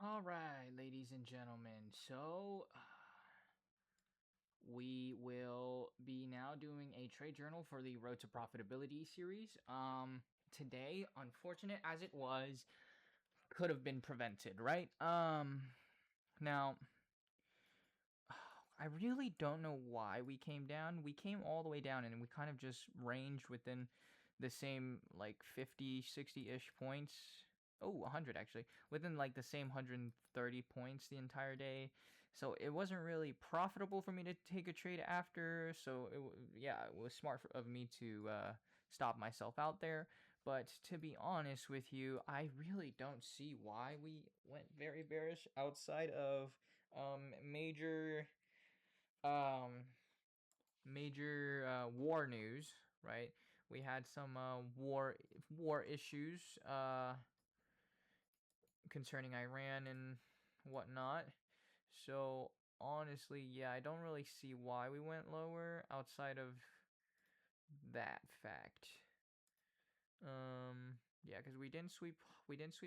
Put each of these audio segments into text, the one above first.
All right, ladies and gentlemen. So, we will be now doing a trade journal for the Road to Profitability series. Today, unfortunate as it was, could have been prevented, right? Now, I really don't know why we came down. We came all the way down and we kind of just ranged within the same like 50, 60-ish points. Oh, 100 actually. Within like the same 130 points the entire day. So it wasn't really profitable for me to take a trade after. So yeah, it was smart of me to stop myself out there. But to be honest with you, I really don't see why we went very bearish outside of major um war news, right? We had some war issues concerning Iran and whatnot. So honestly, yeah, I don't really see why we went lower outside of that fact. Yeah, because we didn't sweep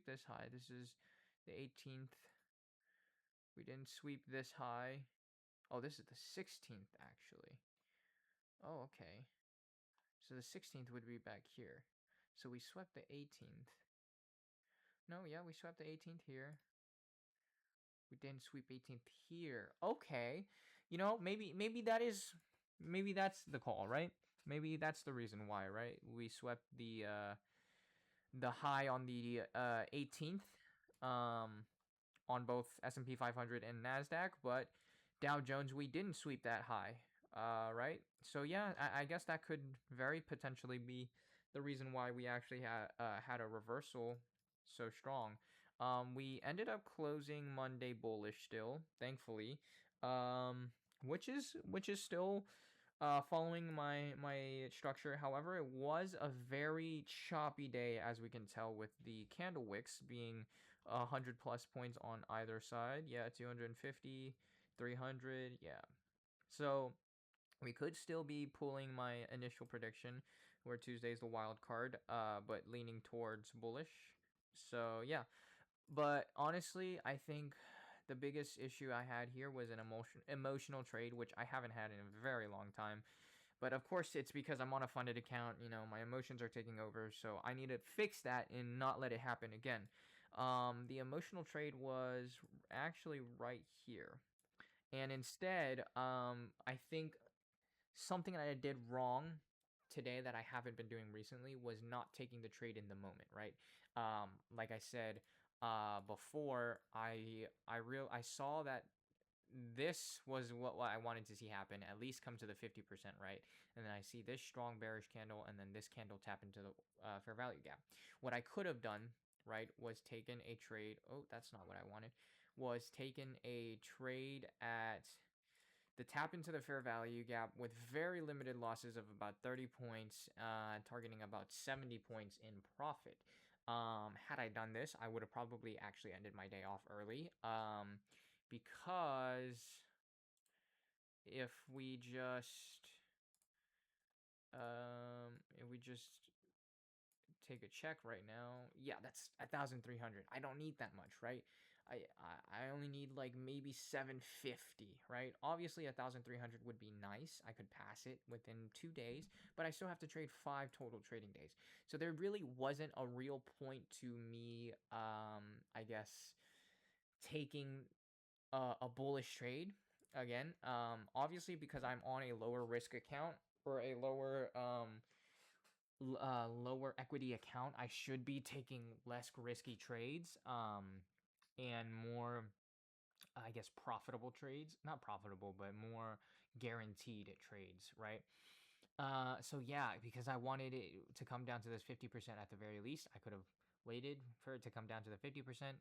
this high. This is the 18th. We didn't sweep this high. Oh, this is the 16th actually. Oh, okay. So the 16th would be back here. So we swept the 18th. No, yeah, we swept the 18th here. We didn't sweep 18th here. Okay. Maybe that's the call, right? Maybe that's the reason why, right? We swept the high on the 18th on both S&P 500 and Nasdaq, but Dow Jones we didn't sweep that high. Right? So yeah, I guess that could very potentially be the reason why we actually had a reversal so strong. We ended up closing Monday bullish still, thankfully. Um, which is still following my structure. However, it was a very choppy day, as we can tell, with the candle wicks being 100 plus points on either side. Yeah, 250, 300. Yeah. So we could still be pulling my initial prediction, where Tuesday's the wild card, but leaning towards bullish. So yeah, but honestly, I think the biggest issue I had here was an emotional trade, which I haven't had in a very long time. But of course, it's because I'm on a funded account. My emotions are taking over, so I need to fix that and not let it happen again. The emotional trade was actually right here, and instead, I think something that I did wrong today that I haven't been doing recently was not taking the trade in the moment, right? Like I said before, I saw that this was what I wanted to see happen, at least come to the 50%, right? And then I see this strong bearish candle and then this candle tap into the fair value gap. What I could have done, right, was taken a trade. Oh, that's not what I wanted. Was taken a trade at the tap into the fair value gap with very limited losses of about 30 points, targeting about 70 points in profit. Had I done this, I would have probably actually ended my day off early. Because if we just take a check right now, yeah, that's 1,300. I don't need that much, right? I only need like maybe 750, right? Obviously 1,300 would be nice. I could pass it within 2 days, but I still have to trade 5 total trading days. So there really wasn't a real point to me, I guess, taking a bullish trade again. Obviously because I'm on a lower risk account or a lower equity account, I should be taking less risky trades, and more, I guess, profitable trades. Not profitable, but more guaranteed trades, right? So yeah, because I wanted it to come down to this 50% at the very least, I could have waited for it to come down to the 50%,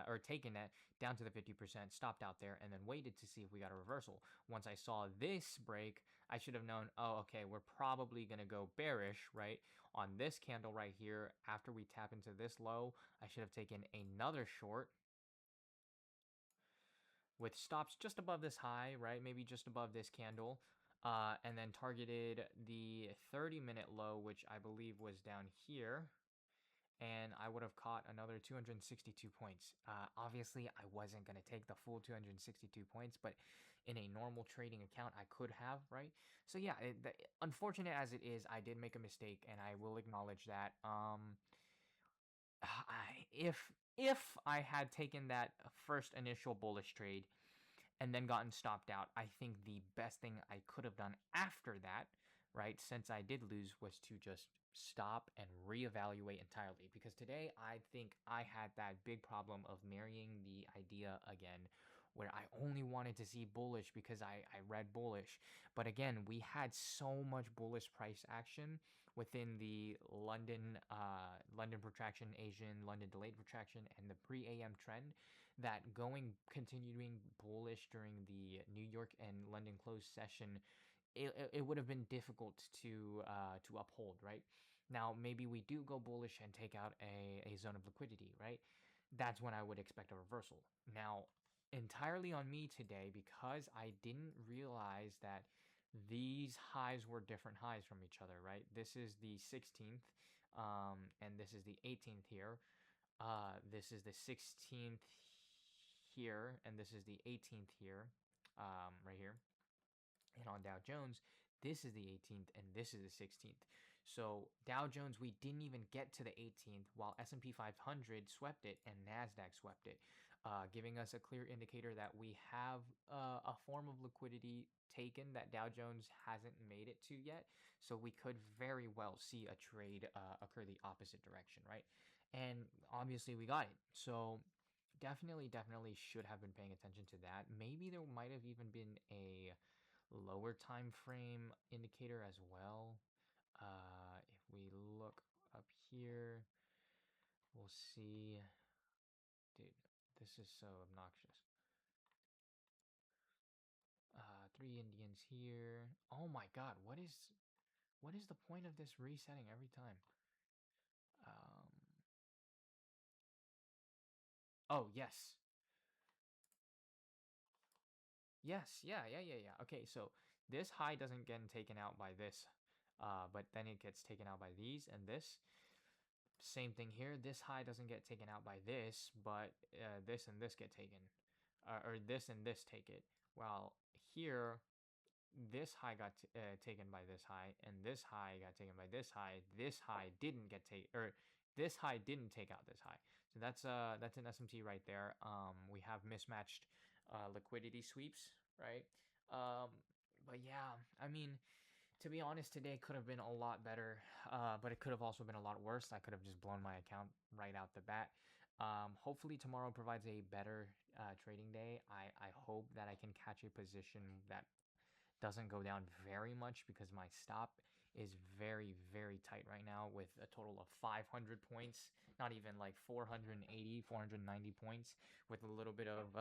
or taken it down to the 50%, stopped out there, and then waited to see if we got a reversal. Once I saw this break, I should have known, oh, okay, we're probably going to go bearish, right? On this candle right here, after we tap into this low, I should have taken another short with stops just above this high, right? Maybe just above this candle. And then targeted the 30-minute low, which I believe was down here. and I would have caught another 262 points. Obviously, I wasn't going to take the full 262 points, but in a normal trading account, I could have, right? So yeah, unfortunate as it is, I did make a mistake, and I will acknowledge that. If I had taken that first initial bullish trade and then gotten stopped out, I think the best thing I could have done after that, right, since I did lose, was to just stop and reevaluate entirely. Because today, I think I had that big problem of marrying the idea again, where I only wanted to see bullish because I read bullish. But again, we had so much bullish price action within the London protraction, Asian London delayed protraction, and the pre-AM trend, that continuing bullish during the New York and London close session, it would have been difficult to uphold, right? Now maybe we do go bullish and take out a zone of liquidity, right? That's when I would expect a reversal. Now, entirely on me today, because I didn't realize that these highs were different highs from each other, right? This is the 16th, and this is the 18th here. This is the 16th here, and this is the 18th here, right here. And on Dow Jones, this is the 18th, and this is the 16th. So Dow Jones, we didn't even get to the 18th, while S&P 500 swept it and Nasdaq swept it, giving us a clear indicator that we have a form of liquidity taken that Dow Jones hasn't made it to yet. So we could very well see a trade occur the opposite direction, right? And obviously we got it. So definitely should have been paying attention to that. Maybe there might have even been a lower time frame indicator as well. If we look up here, we'll see. Dude, this is so obnoxious. Three Indians here. Oh my God, what is the point of this resetting every time? Um, oh yes, yes, yeah. Okay, so this high doesn't get taken out by this, but then it gets taken out by these and this. Same thing here. This high doesn't get taken out by this, but this and this get taken, or this and this take it. While here, this high got taken by this high, and this high got taken by this high. This high didn't get taken, or this high didn't take out this high. So that's an SMT right there. We have mismatched liquidity sweeps, right? Um, but yeah, I mean, to be honest, today could have been a lot better, but it could have also been a lot worse. I could have just blown my account right out the bat. Hopefully tomorrow provides a better trading day. I hope that I can catch a position that doesn't go down very much, because my stop is very tight right now with a total of 500 points, not even like 480, 490 points, with a little bit of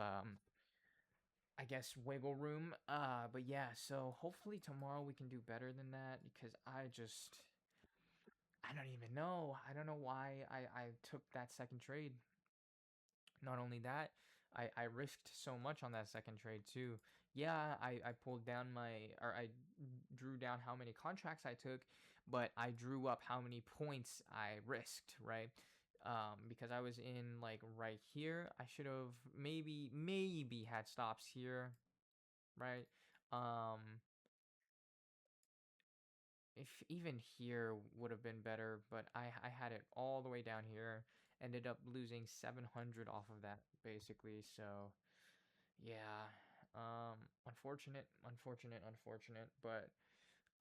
I guess wiggle room. But yeah, so hopefully tomorrow we can do better than that, because I don't even know. I don't know why I took that second trade. Not only that, I risked so much on that second trade too. Yeah, I pulled down or I drew down how many contracts I took, but I drew up how many points I risked, right? Because I was in like right here. I should have maybe had stops here, right? Um, if even here would have been better, but I had it all the way down here. Ended up losing 700 off of that basically. So yeah, unfortunate, but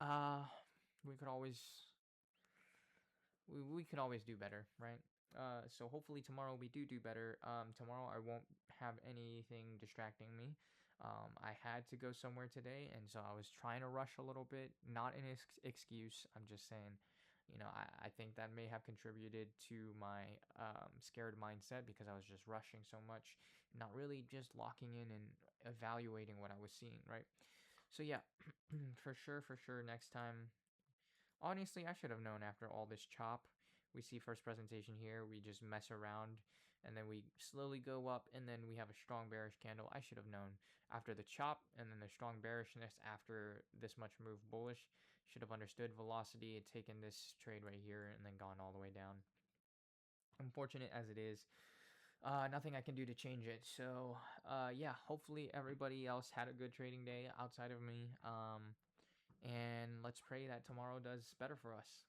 uh, we could always we could always do better, right? So hopefully tomorrow we do better. Tomorrow I won't have anything distracting me. I had to go somewhere today, and so I was trying to rush a little bit. Not an excuse. I'm just saying, I think that may have contributed to my scared mindset, because I was just rushing so much, not really just locking in and evaluating what I was seeing, right? So yeah, for sure, next time. Honestly, I should have known after all this chop. We see first presentation here, we just mess around, and then we slowly go up, and then we have a strong bearish candle. I should have known after the chop, and then the strong bearishness after this much move bullish. Should have understood velocity, had taken this trade right here, and then gone all the way down. unfortunate as it is, nothing I can do to change it. So, yeah, hopefully everybody else had a good trading day outside of me. And let's pray that tomorrow does better for us.